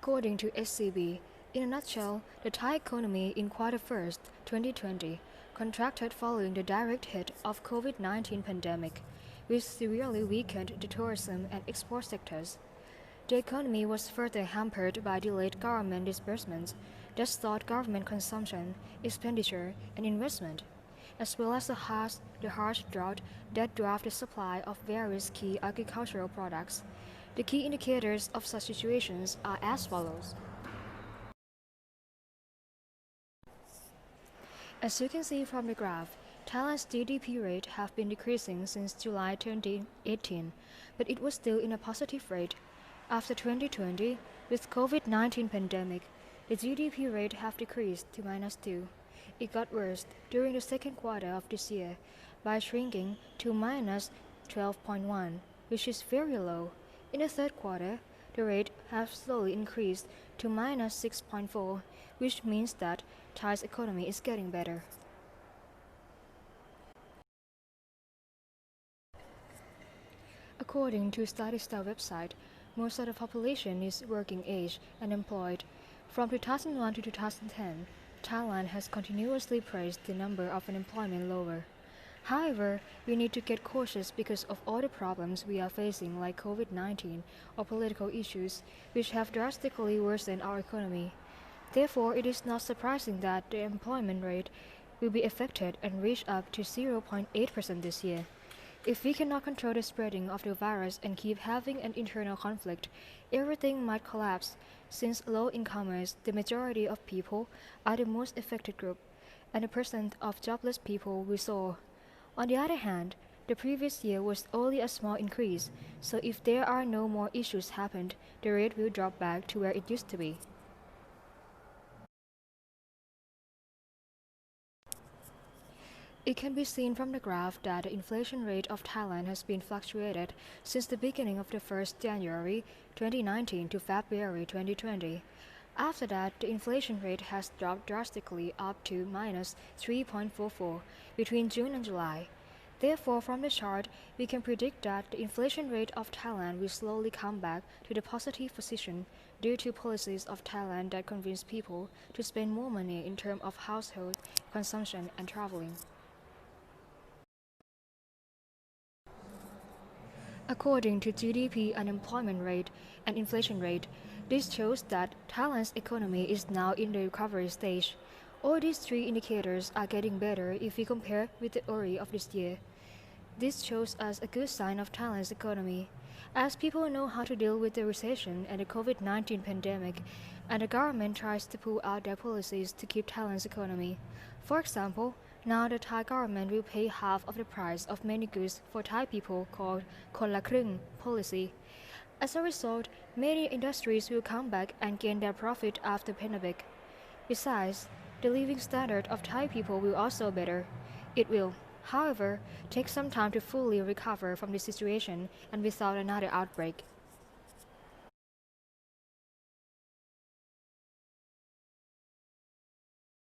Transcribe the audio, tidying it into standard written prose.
According to SCB, in a nutshell, the Thai economy in Q1 2020 contracted following the direct hit of COVID-19 pandemic, which severely weakened the tourism and export sectors. The economy was further hampered by delayed government disbursements that stalled government consumption, expenditure, and investment, as well as the harsh drought that dwarfed the supply of various key agricultural products. The key indicators of such situations are as follows. As you can see from the graph, Thailand's GDP rate have been decreasing since July 2018, but it was still in a positive rate. After 2020, with COVID-19 pandemic, the GDP rate have decreased to -2. It got worse during the second quarter of this year by shrinking to -12.1, which is very low. In the third quarter, the rate has slowly increased to -6.4, which means that Thai's economy is getting better. According to Statista website, most of the population is working age and employed. From 2001 to 2010, Thailand has continuously priced the number of unemployment lower. However, we need to get cautious because of all the problems we are facing like COVID-19 or political issues, which have drastically worsened our economy. Therefore, it is not surprising that the employment rate will be affected and reach up to 0.8% this year. If we cannot control the spreading of the virus and keep having an internal conflict, everything might collapse, since low-incomers, the majority of people, are the most affected group, and the percent of jobless people will soar. On the other hand, the previous year was only a small increase, so if there are no more issues happened, the rate will drop back to where it used to be. It can be seen from the graph that the inflation rate of Thailand has been fluctuated since the beginning of the 1st January 2019 to February 2020. After that, the inflation rate has dropped drastically up to -3.44 between June and July. Therefore, from the chart, we can predict that the inflation rate of Thailand will slowly come back to the positive position due to policies of Thailand that convince people to spend more money in terms of household consumption and traveling. According to GDP, unemployment rate, and inflation rate, this shows that Thailand's economy is now in the recovery stage. All these three indicators are getting better if we compare with the early of this year. This shows us a good sign of Thailand's economy, as people know how to deal with the recession and the COVID-19 pandemic, and the government tries to pull out their policies to keep Thailand's economy. For example, now the Thai government will pay half of the price of many goods for Thai people called "คนละครึ่ง" policy. As a result, many industries will come back and gain their profit after pandemic. Besides, the living standard of Thai people will also better. It will, however, take some time to fully recover from the situation and without another outbreak.